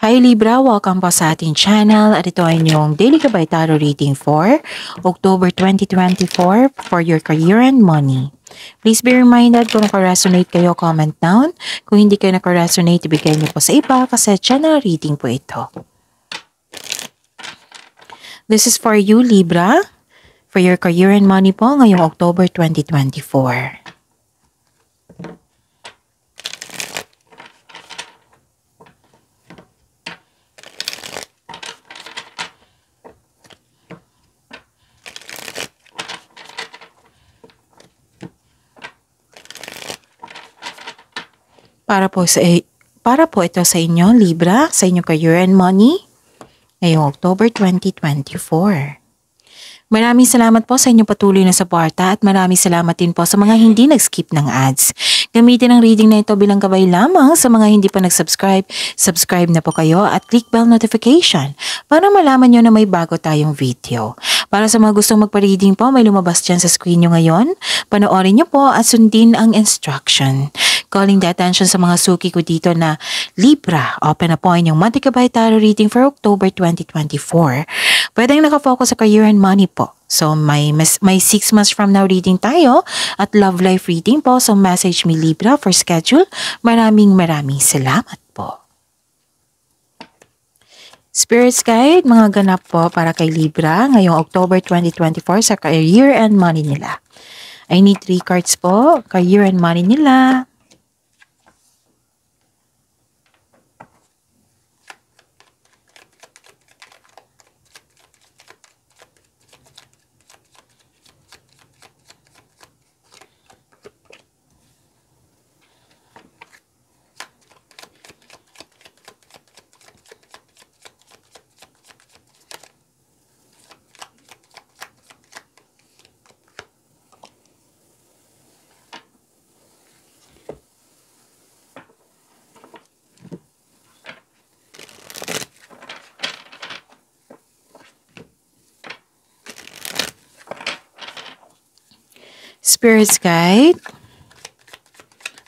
Hi Libra, welcome po sa ating channel at ito ay inyong Daily Gabay Tarot Reading for October 2024 for your career and money. Please be reminded kung naka-resonate kayo, comment down. Kung hindi kayo naka-resonate, ibigay niyo po sa iba kasi channel reading po ito. This is for you Libra, for your career and money po ngayong October 2024. Para po ito sa inyo, Libra, sa inyong career and money, ngayong October 2024. Maraming salamat po sa inyong patuloy na suporta at maraming salamat din po sa mga hindi nag-skip ng ads. Gamitin ang reading na ito bilang gabay lamang sa mga hindi pa nag-subscribe. Subscribe na po kayo at click bell notification para malaman nyo na may bago tayong video. Para sa mga gustong magpa-reading po, may lumabas dyan sa screen nyo ngayon. Panoorin nyo po at sundin ang instruction. Calling the attention sa mga suki ko dito na Libra, open na po inyong Monthly Gabay Tarot Reading for October 2024. Pwedeng nakafocus sa career and money po. So may 6 months from now reading tayo at love life reading po. So message me Libra for schedule. Maraming salamat po. Spirits Guide, mga ganap po para kay Libra ngayong October 2024 sa career and money nila. I need 3 cards po, career and money nila. Spirits Guide,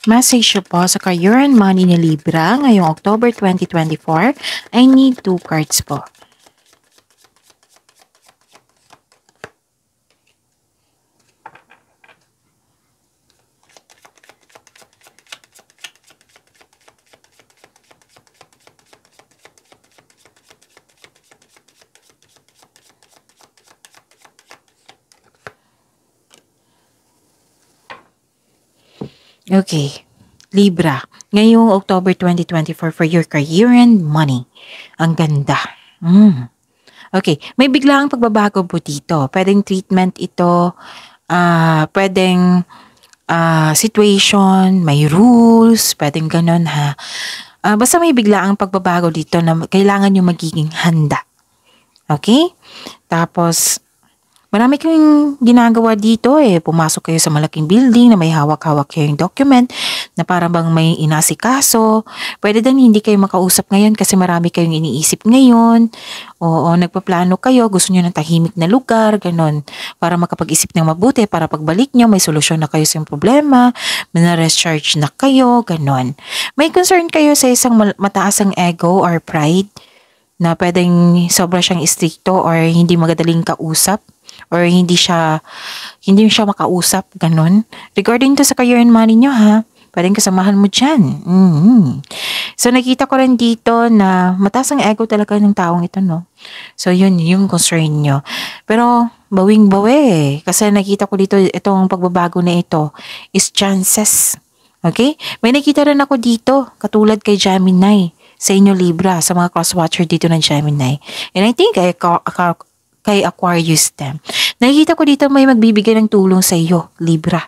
message po sa career and money ni Libra ngayong October 2024. I need 2 cards po. Okay, Libra, ngayong October 2024 for your career and money. Ang ganda. Okay, may biglaang pagbabago po dito. Pwedeng treatment ito, pwedeng situation, may rules, pwedeng ganun ha. Basta may biglaang pagbabago dito na kailangan nyo magiging handa. Okay? Tapos, marami kayong ginagawa dito Pumasok kayo sa malaking building na may hawak-hawak kayong document na parang bang may inasikaso. Pwede din hindi kayo makausap ngayon kasi marami kayong iniisip ngayon. Oo, nagpaplano kayo, gusto nyo ng tahimik na lugar, ganun. Para makapag-isip ng mabuti, para pagbalik nyo, may solusyon na kayo sa yung problema, may na-recharge na kayo, ganun. May concern kayo sa isang mataasang ego or pride na pwedeng sobra siyang istrikto or hindi magadaling kausap. Or hindi siya makausap, ganun. Regarding to sa career and money nyo ha, pwedeng kasamahan mo dyan. So nakita ko rin dito na mataas ang ego talaga ng taong ito, no? So yun, yung concern nyo. Pero bawing-bawi kasi nakita ko dito, itong pagbabago na ito is chances. Okay? May nakita rin ako dito, katulad kay Gemini, sa inyo Libra, sa mga cross-watcher dito ng Gemini. And I think kay Aquarius them. Nakikita ko dito may magbibigay ng tulong sa iyo, Libra.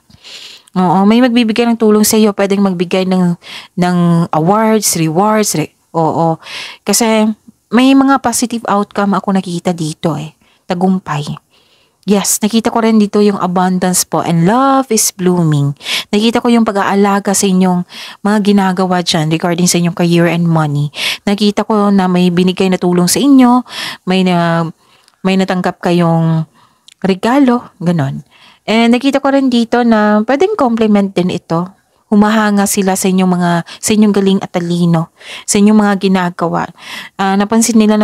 Oo, may magbibigay ng tulong sa iyo. Pwedeng magbigay ng awards, rewards. Oo. Kasi may mga positive outcome ako nakikita dito Tagumpay. Yes, nakita ko rin dito yung abundance po and love is blooming. Nakita ko yung pag-aalaga sa inyong mga ginagawa dyan regarding sa inyong career and money. Nakita ko na may binigay na tulong sa inyo, may natanggap kayong regalo, ganon. And nakita ko rin dito na pwedeng compliment din ito humahanga sila sa inyong galing at talino, sa inyong mga ginagawa. Napansin nila na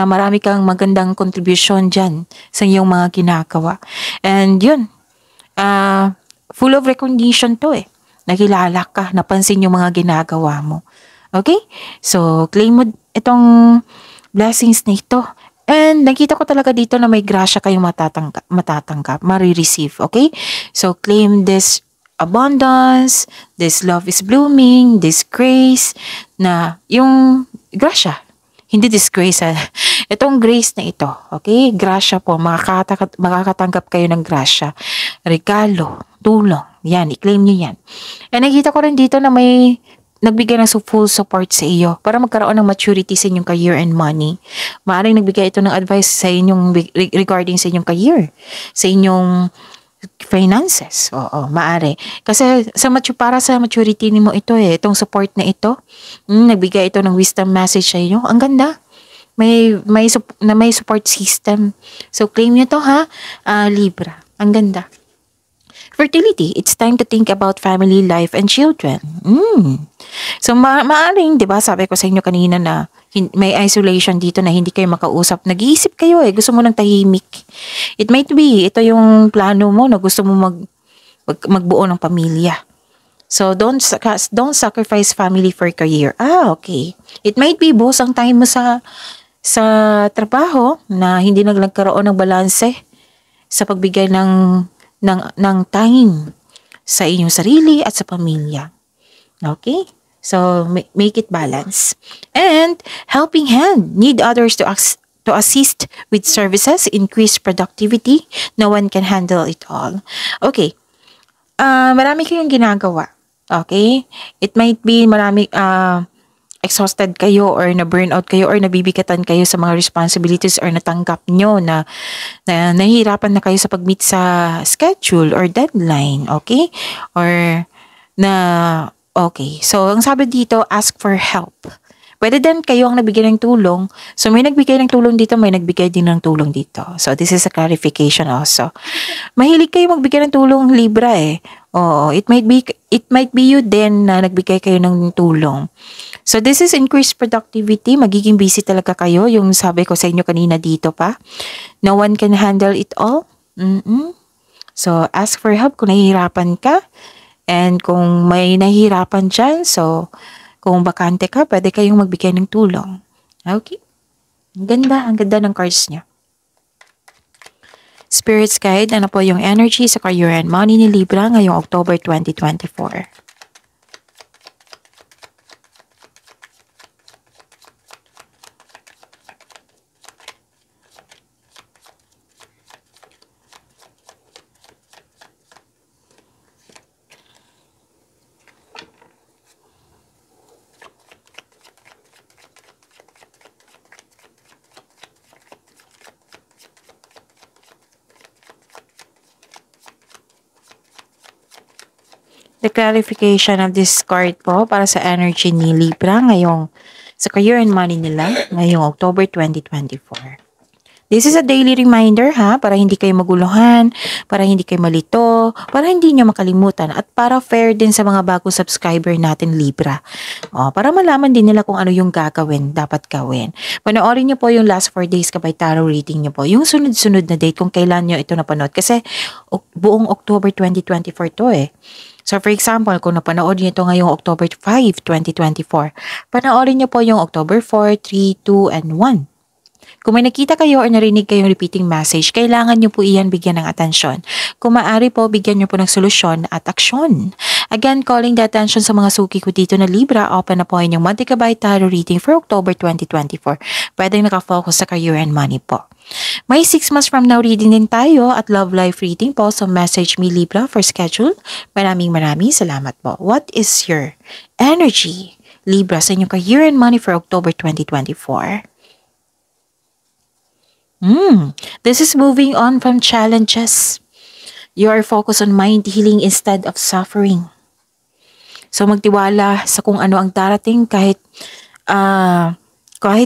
marami kang magandang contribution dyan sa inyong mga ginagawa. And yun, full of recognition to eh. Nakilala ka, napansin yung mga ginagawa mo. Okay? So, claim mo itong blessings na ito. And nakita ko talaga dito na may grasya kayong matatanggap, marireceive. Okay? So, claim this abundance, this love is blooming, this grace, na yung grasya. Hindi disgrace. Itong grace na ito. Okay? Grasya po. Makakatanggap kayo ng grasya. Regalo, tulong. Yan, i-claim nyo yan. And nakita ko rin dito na may nagbigay ng full support sa iyo para magkaroon ng maturity sa inyong career and money. Maaaring nagbigay ito ng advice sa inyong regarding sa inyong career, sa inyong finances. Oo, maaari. Kasi para sa maturity mo ito itong support na ito. Nagbigay ito ng wisdom message sa inyo. Ang ganda. May support system. So claim nyo to ha, Libra. Ang ganda. Fertility, it's time to think about family life and children. So, maaring, di ba, sabi ko sa inyo kanina na may isolation dito na hindi kayo makausap. Nag-iisip kayo gusto mo ng tahimik. It might be, ito yung plano mo na gusto mo magbuo ng pamilya. So, don't sacrifice family for career. Okay. It might be, boss, ang time mo sa trabaho na hindi nagkaroon ng balanse sa pagbigay ng time sa inyong sarili at sa pamilya. Okay? So, make it balance. And, helping hand. Need others to assist with services, increase productivity. No one can handle it all. Okay. Marami kayong ginagawa. Okay? It might be exhausted kayo or na-burnout kayo or nabibigatan kayo sa mga responsibilities or natanggap nyo na nahihirapan na kayo sa pag-meet sa schedule or deadline, okay? Or okay. So, ang sabi dito, ask for help. Pwede din kayo ang nagbigay ng tulong. So, may nagbigay ng tulong dito, may nagbigay din ng tulong dito. So, this is a clarification also. Mahilig kayo magbigay ng tulong, Libra Oo, it might be you din na nagbigay kayo ng tulong. So, this is increased productivity. Magiging busy talaga kayo. Yung sabi ko sa inyo kanina dito pa. No one can handle it all. So, ask for help kung nahihirapan ka. And kung may nahihirapan dyan, so, kung bakante ka, pwede kayong magbigay ng tulong. Okay? Ang ganda ng cards niya. Spirits Guide, ano po yung energy sa career and money ni Libra ngayong October 2024? The clarification of this card po para sa energy ni Libra ngayong sa career and money nila ngayong October 2024. This is a daily reminder para hindi kayo maguluhan, para hindi kayo malito, para hindi nyo makalimutan at para fair din sa mga bagong subscriber natin Libra. Para malaman din nila kung ano yung dapat gawin. Panoorin nyo po yung last 4 days kabay tarot reading nyo po. Yung sunod-sunod na date kung kailan nyo ito napanood kasi buong October 2024 to So for example, kung napanood niyo ito ngayong October 5, 2024, panoorin niyo po yung October 4, 3, 2, and 1. Kung may nakita kayo o narinig kayong repeating message, kailangan niyo po iyan bigyan ng atensyon. Kung maaari po, bigyan niyo po ng solusyon at aksyon. Again, calling the attention sa mga suki ko dito na Libra, open na po inyong Monte Cabay Tarot reading for October 2024. Pwedeng nakafocus sa career and money po. May 6 months from now reading din tayo at love life reading po. So message me Libra for schedule. Maraming salamat po. What is your energy, Libra, sa inyong career and money for October 2024? This is moving on from challenges. You are focused on mind healing instead of suffering. So magtiwala sa kung ano ang darating kahit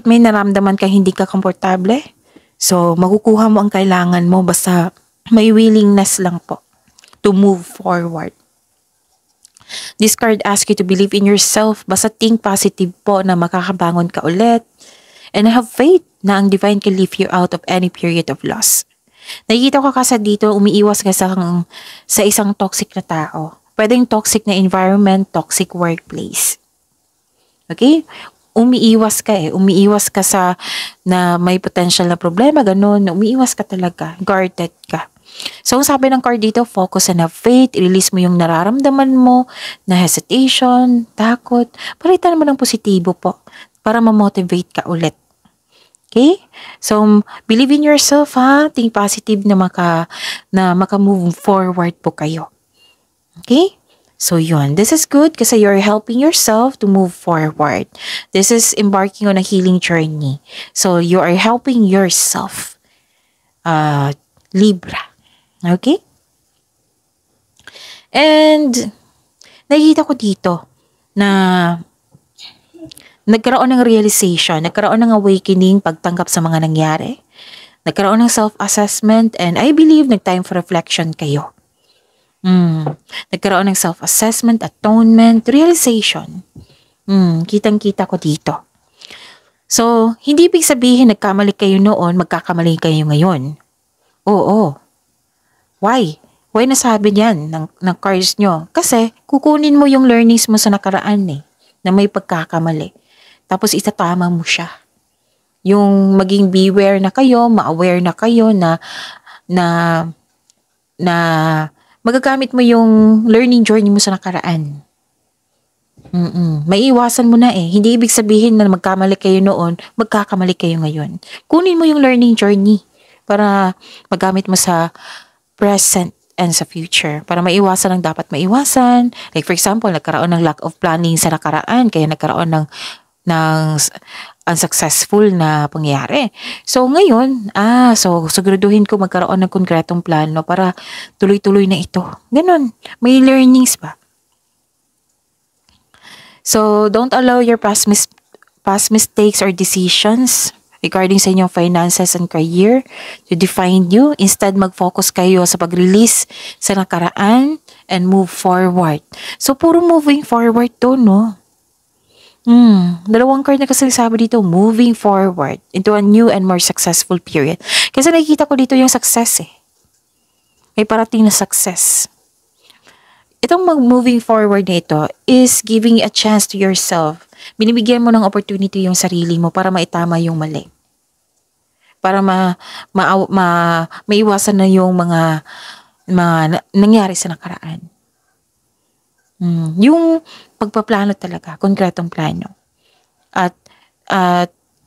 may naramdaman ka hindi ka komportable. So makukuha mo ang kailangan mo basta may willingness lang po to move forward. This card asks you to believe in yourself. Basta think positive po na makakabangon ka ulit. And have faith na ang divine can lift you out of any period of loss. Nakikita ko kasi dito, umiiwas ka sa isang toxic na tao. Pwedeng toxic na environment, toxic workplace. Okay? Umiiwas ka Umiiwas ka sa na may potential na problema, ganun. Umiiwas ka talaga. Guarded ka. So, sabi ng card dito, focus and have faith. I-release mo yung nararamdaman mo na hesitation, takot. Palitan mo ng positibo po para ma-motivate ka ulit. Okay? So, believe in yourself ha. Think positive na maka-move forward po kayo. Okay? So, yun. This is good kasi you're helping yourself to move forward. This is embarking on a healing journey. So, you are helping yourself. Libra. Okay? And, nakikita ko dito na nagkaroon ng realization, nagkaroon ng awakening, pagtanggap sa mga nangyari. Nagkaroon ng self-assessment and I believe nag-time for reflection kayo. Nagkaroon ng self-assessment, atonement, realization. Kitang-kita ko dito. So, hindi ibig sabihin nagkamali kayo noon, magkakamali kayo ngayon. Oo. Why? Why nasabi niyan ng cards nyo? Kasi kukunin mo yung learnings mo sa nakaraan na may pagkakamali. Tapos itatama mo siya. Yung maging beware na kayo, ma-aware na kayo na magagamit mo yung learning journey mo sa nakaraan. May iwasan mo na Hindi ibig sabihin na magkamali kayo noon, magkakamali kayo ngayon. Kunin mo yung learning journey para magamit mo sa present and sa future. Para maiwasan ang dapat maiwasan. Like for example, nagkaroon ng lack of planning sa nakaraan, kaya nagkaroon ng unsuccessful na pangyayari. So ngayon, so siguraduhin ko magkaroon ng konkretong plano para tuloy-tuloy na ito. Ganon. May learnings pa. So don't allow your past mistakes or decisions regarding sa inyong finances and career to define you. Instead, mag-focus kayo sa pag-release sa nakaraan and move forward. So, puro moving forward to, no? Dalawang card na kasi sabi dito, moving forward into a new and more successful period. Kasi nakikita ko dito yung success May parating na success. Itong moving forward na ito is giving a chance to yourself. Binibigyan mo ng opportunity yung sarili mo para maitama yung mali. Para maiwasan na yung mga nangyari sa nakaraan. Yung pagpaplano talaga, konkretong plano. At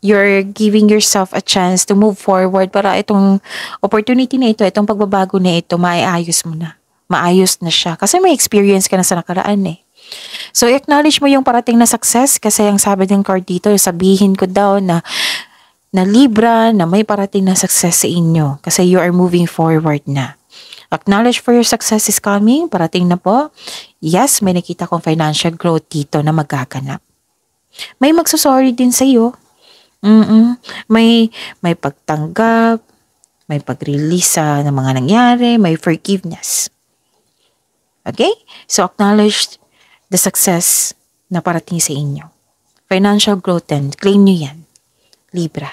you're giving yourself a chance to move forward para itong opportunity na ito, itong pagbabago na ito, maayos mo na. Maayos na siya. Kasi may experience ka na sa nakaraan So, acknowledge mo yung parating na success kasi ang sabi ng card dito, sabihin ko daw na Libra na may parating na success sa inyo kasi you are moving forward na. Acknowledge for your success is coming, parating na po. Yes, may nakita kong financial growth dito na magaganap. May magsusorry din sa iyo. May pagtanggap, may pag-release ng mga nangyari, may forgiveness. Okay? So acknowledge the success na parating sa inyo. Financial growth and claim nyo yan. Libra.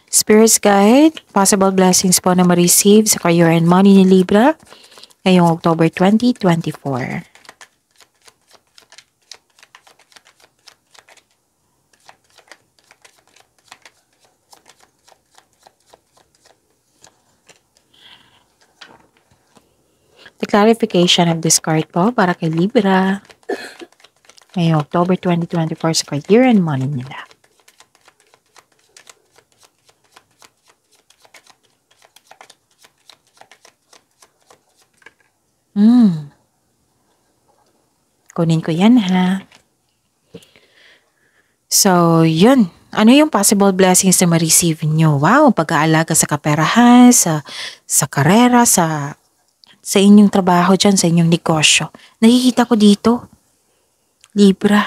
Spirit's Guide, possible blessings po na ma-receive sa career and money ni Libra ngayong October 2024. The clarification of this card po para kay Libra ngayong October 2024 sa career and money nila. Kunin ko yan ha. So, yun. Ano yung possible blessings na ma-receive nyo? Wow, pag-aalaga sa kaperahan, sa karera, sa inyong trabaho dyan, sa inyong negosyo. Nakikita ko dito. Libra.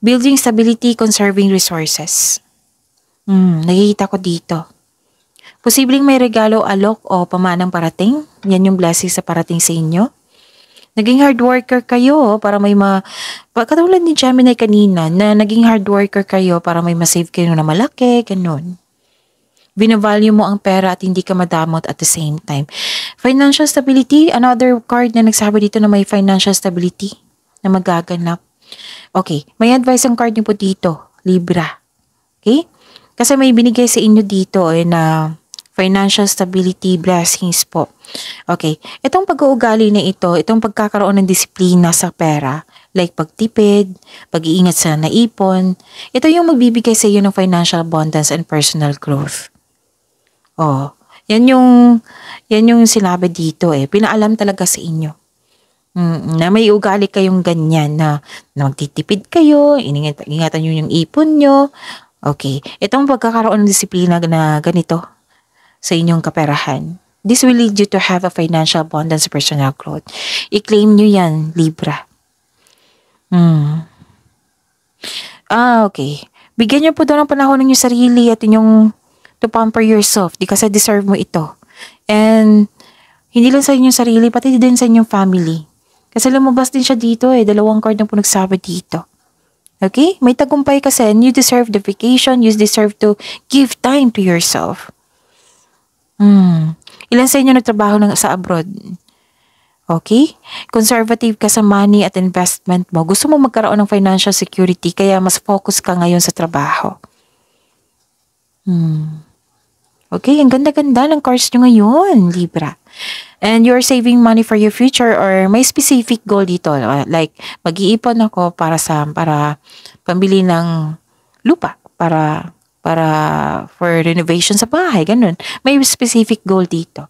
Building stability, conserving resources. Nakikita ko dito. Posibleng may regalo, alok o pamanang parating. Yan yung blessing sa parating sa inyo. Naging hard worker kayo para may katulad ni Gemini kanina na naging hard worker kayo para may masave kayo na malaki, ganun. Binavalue mo ang pera at hindi ka madamot at the same time. Financial stability, another card na nagsabi dito na may financial stability na magaganap. Okay, may advice ang card niyo po dito, Libra. Okay? Kasi may binigay sa inyo dito na financial stability, blessings po. Okay, itong pag-uugali na ito, itong pagkakaroon ng disiplina sa pera, like pagtipid, pag-iingat sa naipon, ito yung magbibigay sa iyo ng financial abundance and personal growth. Oh, yan yung sinabi dito pinaalam talaga sa inyo. Na may ugali kayong ganyan na magtitipid kayo, ingatan nyo yung ipon nyo. Okay, itong pagkakaroon ng disiplina na ganito sa inyong kaperahan. This will lead you to have a financial abundance, personal growth. I-claim nyo yan, Libra. Okay. Bigyan nyo po doon ng panahon ng inyong sarili at inyong to pamper yourself. Di kasi deserve mo ito. And hindi lang sa inyong sarili, pati din sa inyong family. Kasi lumabas din siya dito Dalawang card na po nagsabi dito. Okay? May tagumpay kasi and you deserve the vacation. You deserve to give time to yourself. Ilan sa inyo nagtrabaho sa abroad? Okay? Conservative ka sa money at investment mo. Gusto mo magkaroon ng financial security kaya mas focus ka ngayon sa trabaho. Okay, ang ganda-ganda ng cards nyo ngayon, Libra. And you're saving money for your future or may specific goal dito. Like, mag-iipon ako para pambili ng lupa. Para for renovation sa bahay, ganun. May specific goal dito.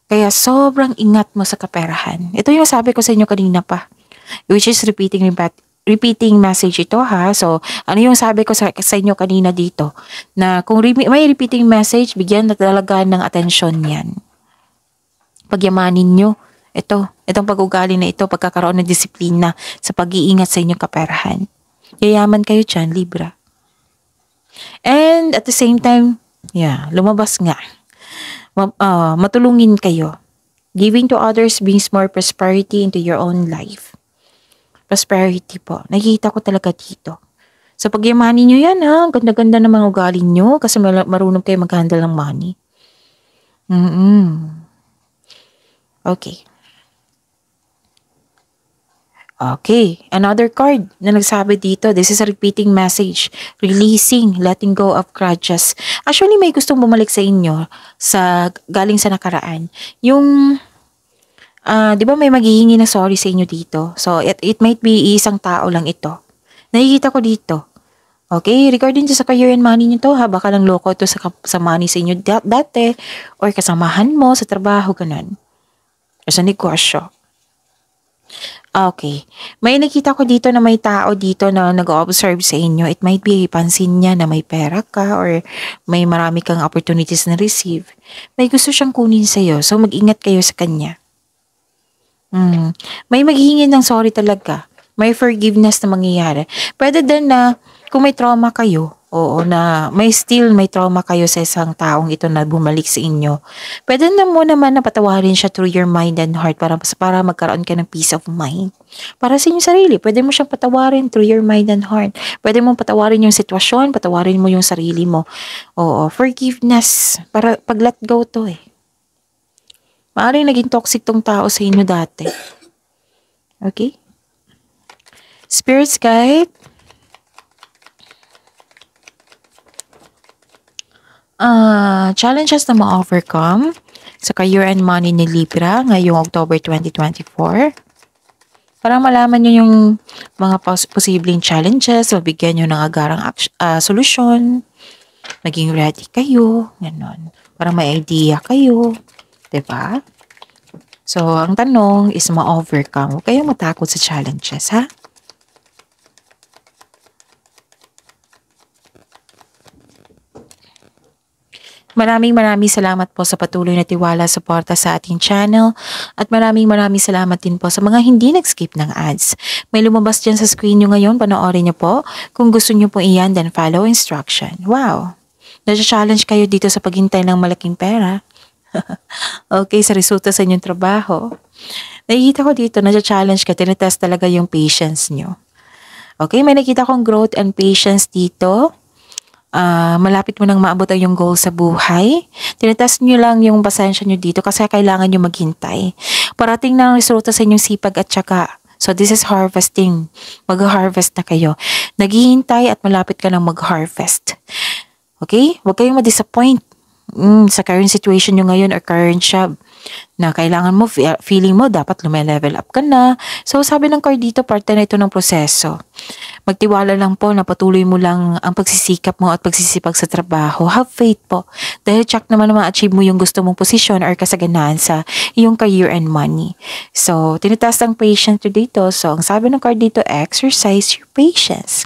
Kaya sobrang ingat mo sa kaperahan. Ito yung sabi ko sa inyo kanina pa. Which is repeating message ito So, ano yung sabi ko sa inyo kanina dito? Na kung may repeating message, bigyan na talaga ng atensyon yan. Pagyamanin nyo. Itong pag-ugali na ito, pagkakaroon ng disiplina sa pag-iingat sa inyong kaperahan. Yayaman kayo dyan, Libra. And at the same time, lumabas nga. Matulungin kayo. Giving to others brings more prosperity into your own life. Prosperity po. Nakikita ko talaga dito. So, pagyamanin nyo yan Ganda-ganda ng mga ugali nyo kasi marunong kayo mag-handle ng money. Okay. Okay. Another card na nagsabi dito. This is a repeating message. Releasing, letting go of grudges. Actually, may gustong bumalik sa inyo galing sa nakaraan. Yung di ba may maghihingi ng sorry sa inyo dito? So, it might be isang tao lang ito. Nakikita ko dito. Okay? Regarding sa career and money nyo baka lang loko ito sa money sa inyo dati or kasamahan mo sa trabaho, ganun. O sa negosyo. Okay. May nakita ko dito na may tao dito na nag-observe sa inyo. It might be pansin niya na may pera ka or may marami kang opportunities na receive. May gusto siyang kunin sa'yo. So, mag-ingat kayo sa kanya. May maghihingi ng sorry talaga. May forgiveness na mangyayari. Pwede din na kung may trauma kayo, na may trauma kayo sa isang taong ito na bumalik sa inyo. Pwede na mo naman na patawarin siya through your mind and heart para magkaroon ka ng peace of mind. Para sa inyong sarili, pwede mo siyang patawarin through your mind and heart. Pwede mo patawarin yung sitwasyon, patawarin mo yung sarili mo. Forgiveness. Para pag-let go to Maaaring naging toxic tong tao sa inyo dati. Okay? Spirits guide. Challenges na ma-overcome sa career and money ni Libra ngayong October 2024. Para malaman nyo yung mga posibleng challenges, mabigyan nyo ng agarang solusyon, maging ready kayo, ganon. Para may idea kayo. Diba? So, ang tanong is ma-overcome. Huwag kayong matakot sa challenges, Maraming salamat po sa patuloy na tiwala, suporta sa ating channel. At maraming salamat din po sa mga hindi nag-skip ng ads. May lumabas dyan sa screen nyo ngayon, panoorin nyo po. Kung gusto nyo po iyan, then follow instruction. Wow! Na-challenge kayo dito sa paghintay ng malaking pera. Okay, sa resulta sa inyong trabaho. Nakikita ko dito, na-challenge ka, tinetest talaga yung patience nyo. Okay, may nakita kong growth and patience dito. Malapit mo nang maabot ang yung goal sa buhay. Tinetest nyo lang yung pasensya nyo dito kasi kailangan nyo maghintay. Parating na ang resulta sa inyong sipag at saka. So this is harvesting. Mag-harvest na kayo. Naghihintay at malapit ka nang mag-harvest. Okay? Huwag kayong ma-disappoint sa current situation nyo ngayon or current job na kailangan mo, feeling mo, dapat lume-level up ka na. So, sabi ng card dito, parte na ito ng proseso. Magtiwala lang po na patuloy mo lang ang pagsisikap mo at pagsisipag sa trabaho. Have faith po. Dahil check naman na ma-achieve mo yung gusto mong posisyon or kasaganaan sa iyong career and money. So, tinitest ang patience dito. So, ang sabi ng card dito, exercise your patience.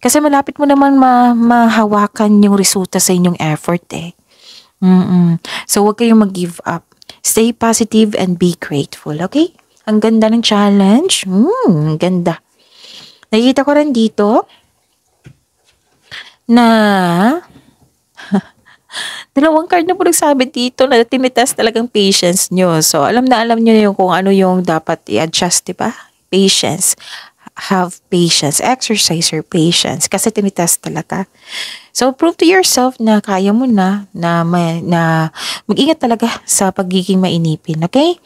Kasi malapit mo naman mahawakan yung resulta sa inyong effort eh. So, huwag kayong mag-give up. Stay positive and be grateful, okay? Ang ganda ng challenge. Ganda. Nakikita ko rin dito na dalawang card na po nagsabi dito na tinitest talagang patience nyo. So, alam nyo yung kung ano yung dapat i-adjust, diba? Patience. Have patience. Exercise your patience. Kasi tinitest talaga. So, prove to yourself na kaya mo na mag-ingat talaga sa pagiging mainipin. Okay?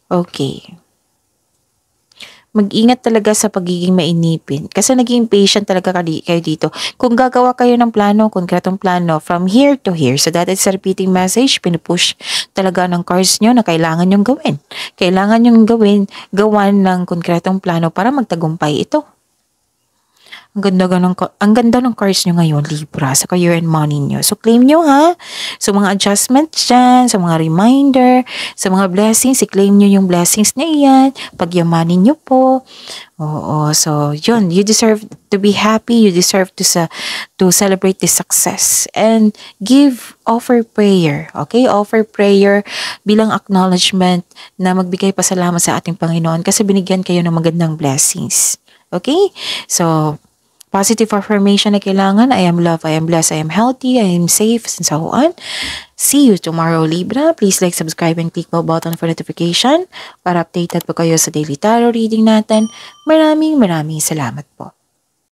Okay. Mag-ingat talaga sa pagiging mainipin. Kasi naging patient talaga kayo dito. Kung gagawa kayo ng plano, konkretong plano, from here to here. So that is a repeating message. Pinupush talaga ng cards nyo na kailangan nyong gawin. Kailangan nyong gawan ng konkretong plano para magtagumpay ito. Ang ganda ng cards nyo ngayon, Libra, sa career and money nyo. So, claim nyo ha. So, mga adjustments dyan, sa mga reminder, sa mga blessings, i-claim nyo yung blessings na iyan. Pagyamanin nyo po. Oo, so, yun. You deserve to be happy. You deserve to celebrate this success. And offer prayer. Okay? Offer prayer bilang acknowledgement na magbigay pasalamat sa ating Panginoon kasi binigyan kayo ng magandang blessings. Okay? So, positive affirmation na kailangan. I am loved, I am blessed, I am healthy, I am safe, and so on. See you tomorrow, Libra. Please like, subscribe, and click the button for notification para updated po kayo sa daily tarot reading natin. Maraming salamat po.